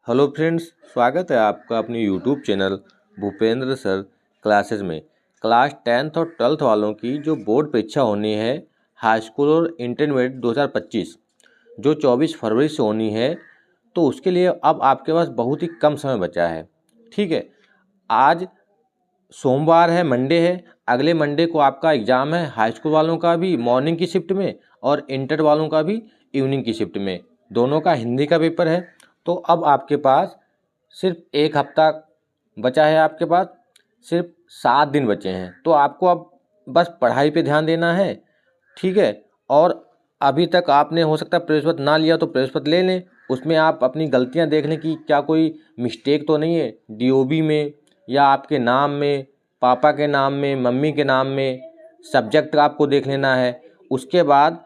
Hello friends, स्वागत है आपका अपने YouTube channel Bhupendra sir classes में। क्लास 10th और 12th वालों की जो बोर्ड परीक्षा होनी है हाई स्कूल और इंटरमीडिएट 2025 जो 24 फरवरी से होनी है, तो उसके लिए अब आपके पास बहुत ही कम समय बचा है। ठीक है, आज सोमवार है, मंडे है। अगले मंडे को आपका एग्ज़ाम है, हाई स्कूल वालों का भी मॉर्निंग की शिफ्ट में और इंटर वालों का भी इवनिंग की शिफ्ट में। दोनों का हिंदी का पेपर है। तो अब आपके पास सिर्फ एक हफ्ता बचा है, आपके पास सिर्फ 7 दिन बचे हैं। तो आपको अब बस पढ़ाई पे ध्यान देना है। ठीक है, और अभी तक आपने हो सकता है प्रवेश पत्र ना लिया तो प्रवेश पत्र ले लें। उसमें आप अपनी गलतियां देख लें कि क्या कोई मिस्टेक तो नहीं है डीओबी में या आपके नाम में, पापा के नाम में, मम्मी के नाम में। सब्जेक्ट आपको देख लेना है। उसके बाद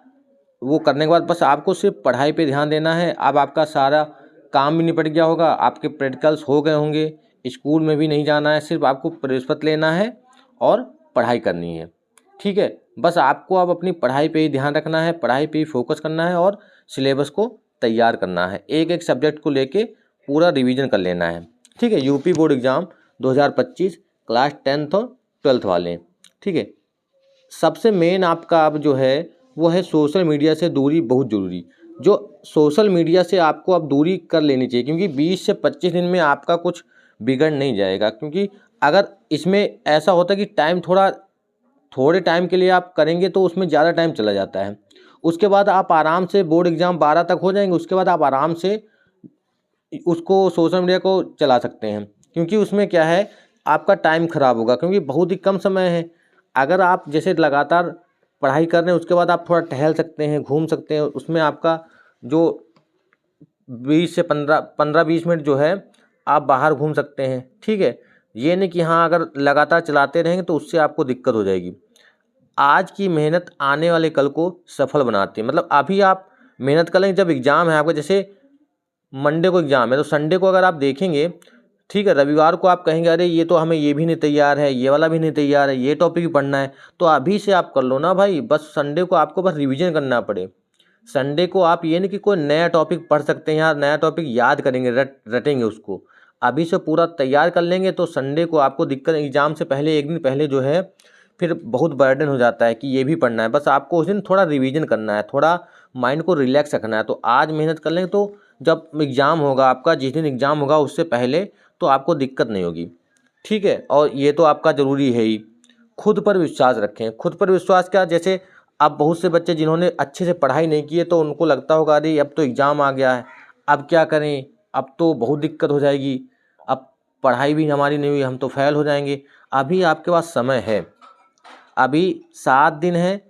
वो करने के बाद बस आपको सिर्फ पढ़ाई पे ध्यान देना है। अब आपका सारा काम भी निपट गया होगा, आपके प्रैक्टिकल्स हो गए होंगे, स्कूल में भी नहीं जाना है, सिर्फ आपको प्रवेश पत्र लेना है और पढ़ाई करनी है। ठीक है, बस आपको अब अपनी पढ़ाई पे ही ध्यान रखना है, पढ़ाई पे ही फोकस करना है और सिलेबस को तैयार करना है। एक एक सब्जेक्ट को लेके पूरा रिवीजन कर लेना है। ठीक है, UP board exam 2025 class 10th और 12th वाले। ठीक है, सबसे मेन आपका अब जो है वो है सोशल मीडिया से दूरी बहुत ज़रूरी। जो सोशल मीडिया से आपको अब दूरी कर लेनी चाहिए, क्योंकि 20 से 25 दिन में आपका कुछ बिगड़ नहीं जाएगा। क्योंकि अगर इसमें ऐसा होता है कि टाइम थोड़े टाइम के लिए आप करेंगे तो उसमें ज़्यादा टाइम चला जाता है। उसके बाद आप आराम से बोर्ड एग्ज़ाम 12 तक हो जाएंगे, उसके बाद आप आराम से उसको सोशल मीडिया को चला सकते हैं। क्योंकि उसमें क्या है, आपका टाइम ख़राब होगा क्योंकि बहुत ही कम समय है। अगर आप जैसे लगातार पढ़ाई कर रहे हैं, उसके बाद आप थोड़ा टहल सकते हैं, घूम सकते हैं, उसमें आपका जो 20 से 15-20 मिनट जो है आप बाहर घूम सकते हैं। ठीक है, ये नहीं कि हाँ अगर लगातार चलाते रहेंगे तो उससे आपको दिक्कत हो जाएगी। आज की मेहनत आने वाले कल को सफल बनाती है। मतलब अभी आप मेहनत कर लेंगे, जब एग्ज़ाम है आपका, जैसे मंडे को एग्ज़ाम है तो संडे को अगर आप देखेंगे, ठीक है, रविवार को आप कहेंगे अरे ये तो हमें ये भी नहीं तैयार है, ये वाला भी नहीं तैयार है, ये टॉपिक भी पढ़ना है, तो अभी से आप कर लो ना भाई। बस संडे को आपको बस रिवीजन करना पड़े। संडे को आप ये नहीं कि कोई नया टॉपिक पढ़ सकते हैं या नया टॉपिक याद करेंगे, रटेंगे उसको। अभी से पूरा तैयार कर लेंगे तो संडे को आपको दिक्कत, एग्ज़ाम से पहले एक दिन पहले जो है फिर बहुत बर्डन हो जाता है कि ये भी पढ़ना है। बस आपको उस दिन थोड़ा रिवीजन करना है, थोड़ा माइंड को रिलैक्स रखना है। तो आज मेहनत कर लेंगे तो जब एग्ज़ाम होगा आपका, जिस दिन एग्ज़ाम होगा उससे पहले, तो आपको दिक्कत नहीं होगी। ठीक है, और ये तो आपका ज़रूरी है ही। खुद पर विश्वास रखें। खुद पर विश्वास क्या, जैसे अब बहुत से बच्चे जिन्होंने अच्छे से पढ़ाई नहीं की है तो उनको लगता होगा अरे अब तो एग्ज़ाम आ गया है, अब क्या करें, अब तो बहुत दिक्कत हो जाएगी, अब पढ़ाई भी हमारी नहीं हुई, हम तो फेल हो जाएंगे। अभी आपके पास समय है, अभी 7 दिन है।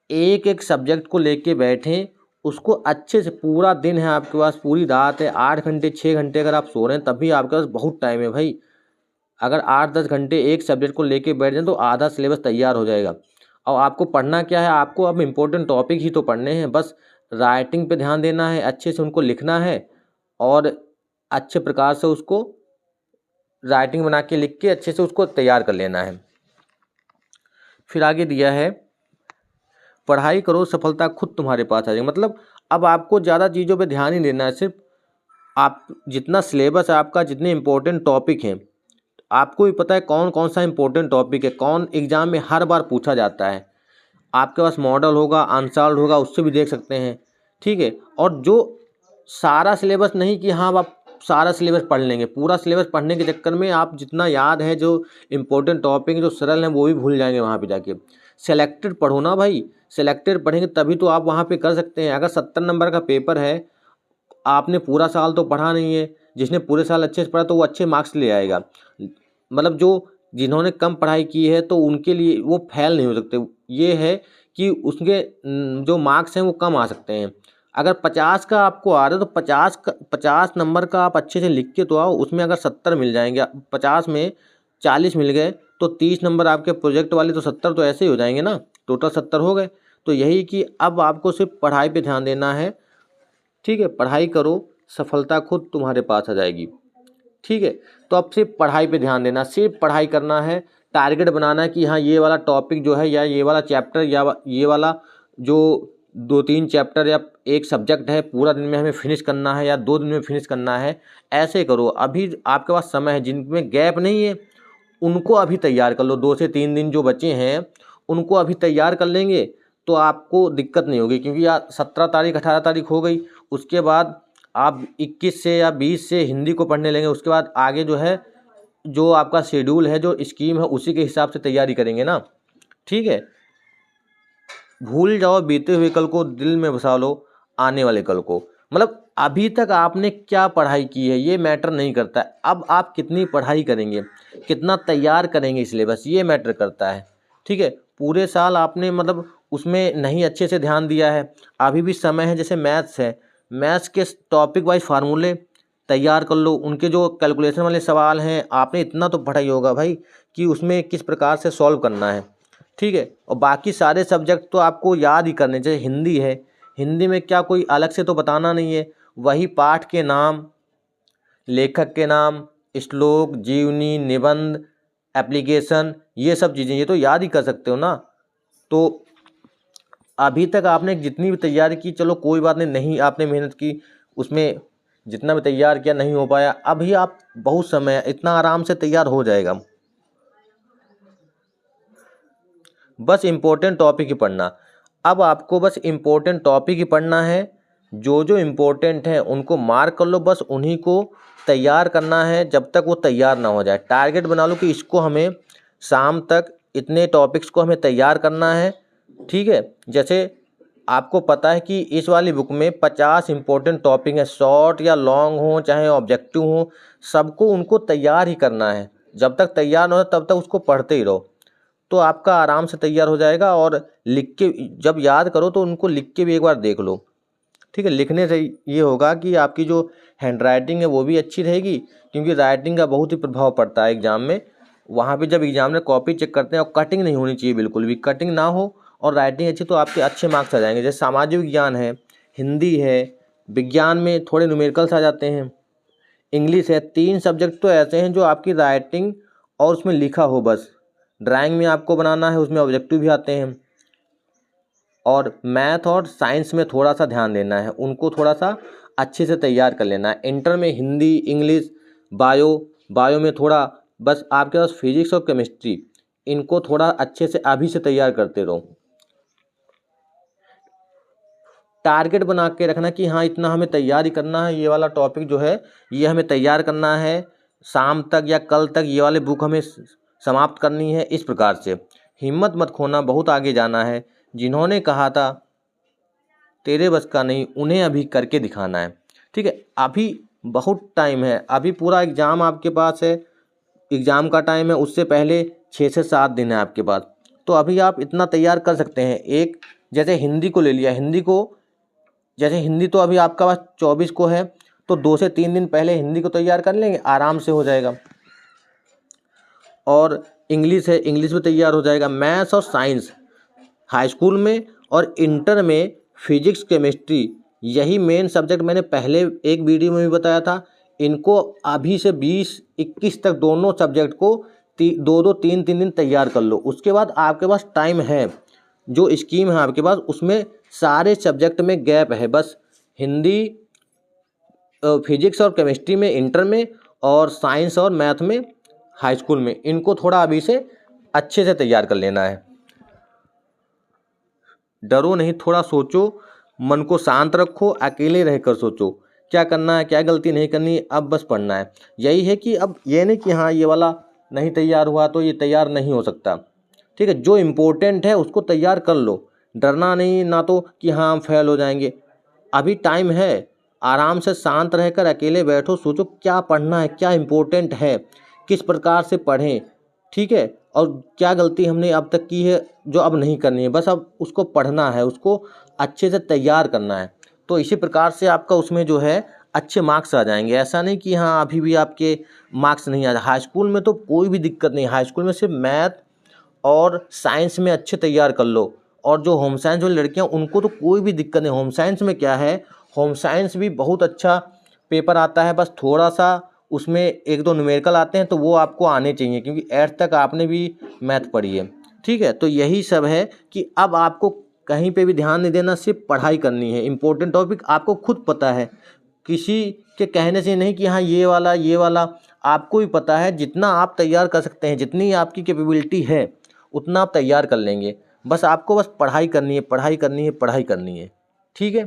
एक एक सब्जेक्ट को लेके बैठें, उसको अच्छे से, पूरा दिन है आपके पास, पूरी रात है, 8 घंटे 6 घंटे अगर आप सो रहे हैं तब भी आपके पास बहुत टाइम है भाई। अगर 8-10 घंटे एक सब्जेक्ट को लेके बैठ जाएं तो आधा सिलेबस तैयार हो जाएगा। और आपको पढ़ना क्या है, आपको अब इम्पोर्टेंट टॉपिक ही तो पढ़ने हैं। बस राइटिंग पे ध्यान देना है, अच्छे से उनको लिखना है और अच्छे प्रकार से उसको राइटिंग बना के लिख के अच्छे से उसको तैयार कर लेना है। फिर आगे दिया है, पढ़ाई करो सफलता खुद तुम्हारे पास आ जाएगी। मतलब अब आपको ज़्यादा चीज़ों पे ध्यान ही देना है, सिर्फ आप जितना सिलेबस है आपका, जितने इम्पोर्टेंट टॉपिक हैं, आपको भी पता है कौन कौन सा इम्पोर्टेंट टॉपिक है, कौन एग्ज़ाम में हर बार पूछा जाता है। आपके पास मॉडल होगा, आंसर्ड होगा, उससे भी देख सकते हैं। ठीक है, और जो सारा सिलेबस नहीं कि हाँ आप सारा सिलेबस पढ़ लेंगे, पूरा सिलेबस पढ़ने के चक्कर में आप जितना याद है, जो इम्पोर्टेंट टॉपिक जो सरल हैं वो भी भूल जाएंगे वहाँ पे जाके। सेलेक्टेड पढ़ो ना भाई, सेलेक्टेड पढ़ेंगे तभी तो आप वहाँ पे कर सकते हैं। अगर 70 नंबर का पेपर है, आपने पूरा साल तो पढ़ा नहीं है, जिसने पूरे साल अच्छे से पढ़ा तो वो अच्छे मार्क्स ले आएगा। मतलब जो जिन्होंने कम पढ़ाई की है तो उनके लिए वो फेल नहीं हो सकते। ये है कि उसके जो मार्क्स हैं वो कम आ सकते हैं। अगर 50 का आपको आ रहा है तो 50 नंबर का आप अच्छे से लिख के तो आओ, उसमें अगर 70 मिल जाएंगे, 50 में 40 मिल गए तो 30 नंबर आपके प्रोजेक्ट वाले, तो 70 तो ऐसे ही हो जाएंगे ना, टोटल 70 हो गए। तो यही कि अब आपको सिर्फ पढ़ाई पे ध्यान देना है। ठीक है, पढ़ाई करो, सफलता खुद तुम्हारे पास आ जाएगी। ठीक है, तो अब सिर्फ पढ़ाई पे ध्यान देना, सिर्फ पढ़ाई करना है। टारगेट बनाना है कि हाँ ये वाला टॉपिक जो है या ये वाला चैप्टर या ये वाला जो 2-3 चैप्टर या एक सब्जेक्ट है पूरा दिन में हमें फिनिश करना है या 2 दिन में फिनिश करना है, ऐसे करो। अभी आपके पास समय है, जिनमें गैप नहीं है उनको अभी तैयार कर लो। 2 से 3 दिन जो बचे हैं उनको अभी तैयार कर लेंगे तो आपको दिक्कत नहीं होगी, क्योंकि यार 17 तारीख 18 तारीख हो गई, उसके बाद आप 21 से या 20 से हिंदी को पढ़ने लेंगे। उसके बाद आगे जो है, जो आपका शेड्यूल है, जो स्कीम है, उसी के हिसाब से तैयारी करेंगे ना। ठीक है, भूल जाओ बीते हुए कल को, दिल में बसा लो आने वाले कल को। मतलब अभी तक आपने क्या पढ़ाई की है ये मैटर नहीं करता है, अब आप कितनी पढ़ाई करेंगे, कितना तैयार करेंगे सिलेबस, ये मैटर करता है। ठीक है, पूरे साल आपने मतलब उसमें नहीं अच्छे से ध्यान दिया है, अभी भी समय है। जैसे मैथ्स है, मैथ्स के टॉपिक वाइज फार्मूले तैयार कर लो, उनके जो कैलकुलेशन वाले सवाल हैं आपने इतना तो पढ़ा ही होगा भाई कि उसमें किस प्रकार से सॉल्व करना है। ठीक है, और बाकी सारे सब्जेक्ट तो आपको याद ही करने चाहिए। हिंदी है, हिंदी में क्या कोई अलग से तो बताना नहीं है, वही पाठ के नाम, लेखक के नाम, श्लोक, जीवनी, निबंध, एप्लीकेशन, ये सब चीज़ें ये तो याद ही कर सकते हो ना। तो अभी तक आपने जितनी भी तैयारी की, चलो कोई बात नहीं, नहीं आपने मेहनत की, उसमें जितना भी तैयार किया नहीं हो पाया, अभी आप बहुत समय है, इतना आराम से तैयार हो जाएगा। बस इम्पोर्टेंट टॉपिक ही पढ़ना। अब आपको बस इम्पोर्टेंट टॉपिक ही पढ़ना है, जो जो इम्पोर्टेंट है उनको मार्क कर लो, बस उन्हीं को तैयार करना है जब तक वो तैयार ना हो जाए। टारगेट बना लो कि इसको हमें शाम तक इतने टॉपिक्स को हमें तैयार करना है। ठीक है, जैसे आपको पता है कि इस वाली बुक में 50 इम्पोर्टेंट टॉपिक है, शॉर्ट या लॉन्ग हो चाहे ऑब्जेक्टिव हो, सबको उनको तैयार ही करना है। जब तक तैयार ना हो तब तक उसको पढ़ते ही रहो, तो आपका आराम से तैयार हो जाएगा। और लिख के जब याद करो तो उनको लिख के भी एक बार देख लो। ठीक है, लिखने से ये होगा कि आपकी जो हैंड राइटिंग है वो भी अच्छी रहेगी, क्योंकि राइटिंग का बहुत ही प्रभाव पड़ता है एग्जाम में। वहाँ पे जब एग्जाम में कॉपी चेक करते हैं और कटिंग नहीं होनी चाहिए, बिल्कुल भी कटिंग ना हो और राइटिंग अच्छी, तो आपके अच्छे मार्क्स आ जाएंगे। जैसे सामाजिक विज्ञान है, हिंदी है, विज्ञान में थोड़े न्यूमेरिकल्स आ जाते हैं, इंग्लिश है, 3 सब्जेक्ट तो ऐसे हैं जो आपकी राइटिंग और उसमें लिखा हो बस। ड्राइंग में आपको बनाना है, उसमें ऑब्जेक्टिव भी आते हैं। और मैथ और साइंस में थोड़ा सा ध्यान देना है, उनको थोड़ा सा अच्छे से तैयार कर लेना है। इंटर में हिंदी, इंग्लिश, बायो में थोड़ा, बस आपके पास फिजिक्स और केमिस्ट्री, इनको थोड़ा अच्छे से अभी से तैयार करते रहो। टारगेट बना के रखना कि हाँ इतना हमें तैयारी करना है, ये वाला टॉपिक जो है ये हमें तैयार करना है, शाम तक या कल तक ये वाले बुक हमें समाप्त करनी है। इस प्रकार से हिम्मत मत खोना, बहुत आगे जाना है। जिन्होंने कहा था तेरे बस का नहीं, उन्हें अभी करके दिखाना है। ठीक है, अभी बहुत टाइम है, अभी पूरा एग्ज़ाम आपके पास है, एग्ज़ाम का टाइम है, उससे पहले 6 से 7 दिन है आपके पास। तो अभी आप इतना तैयार कर सकते हैं। एक जैसे हिंदी को ले लिया, जैसे हिंदी तो अभी आपका पास 24 को है, तो 2 से 3 दिन पहले हिंदी को तैयार कर लेंगे, आराम से हो जाएगा। और इंग्लिश है, इंग्लिश भी तैयार हो जाएगा। मैथ्स और साइंस हाई स्कूल में और इंटर में फिजिक्स, केमिस्ट्री, यही मेन सब्जेक्ट मैंने पहले एक वीडियो में भी बताया था। इनको अभी से 20-21 तक दोनों सब्जेक्ट को 2-2, 3-3 दिन तैयार कर लो। उसके बाद आपके पास टाइम है, जो स्कीम है आपके पास उसमें सारे सब्जेक्ट में गैप है, बस हिंदी, फिजिक्स और केमिस्ट्री में इंटर में, और साइंस और मैथ में हाई स्कूल में। इनको थोड़ा अभी से अच्छे से तैयार कर लेना है। डरो नहीं, थोड़ा सोचो, मन को शांत रखो, अकेले रहकर सोचो क्या करना है, क्या गलती नहीं करनी, अब बस पढ़ना है। यही है कि अब ये नहीं कि हाँ ये वाला नहीं तैयार हुआ तो ये तैयार नहीं हो सकता। ठीक है, जो इम्पोर्टेंट है उसको तैयार कर लो, डरना नहीं, ना तो कि हाँ हम फेल हो जाएंगे। अभी टाइम है, आराम से शांत रहकर अकेले बैठो, सोचो क्या पढ़ना है, क्या इम्पोर्टेंट है, किस प्रकार से पढ़ें। ठीक है, और क्या गलती हमने अब तक की है जो अब नहीं करनी है, बस अब उसको पढ़ना है, उसको अच्छे से तैयार करना है। तो इसी प्रकार से आपका उसमें जो है अच्छे मार्क्स आ जाएंगे। ऐसा नहीं कि हाँ अभी भी आपके मार्क्स नहीं आ जाए। हाई स्कूल में तो कोई भी दिक्कत नहीं, हाई स्कूल में सिर्फ मैथ और साइंस में अच्छे तैयार कर लो। और जो होम साइंस वाली लड़कियाँ, उनको तो कोई भी दिक्कत नहीं। होम साइंस में क्या है, होम साइंस भी बहुत अच्छा पेपर आता है, बस थोड़ा सा उसमें 1-2 न्यूमेरिकल आते हैं, तो वो आपको आने चाहिए, क्योंकि 8th तक आपने भी मैथ पढ़ी है। ठीक है, तो यही सब है कि अब आपको कहीं पे भी ध्यान नहीं देना, सिर्फ पढ़ाई करनी है। इम्पोर्टेंट टॉपिक आपको खुद पता है, किसी के कहने से नहीं कि हाँ ये वाला आपको भी पता है। जितना आप तैयार कर सकते हैं, जितनी आपकी कैपेबिलिटी है उतना आप तैयार कर लेंगे। बस आपको बस पढ़ाई करनी है, पढ़ाई करनी है, पढ़ाई करनी है। ठीक है।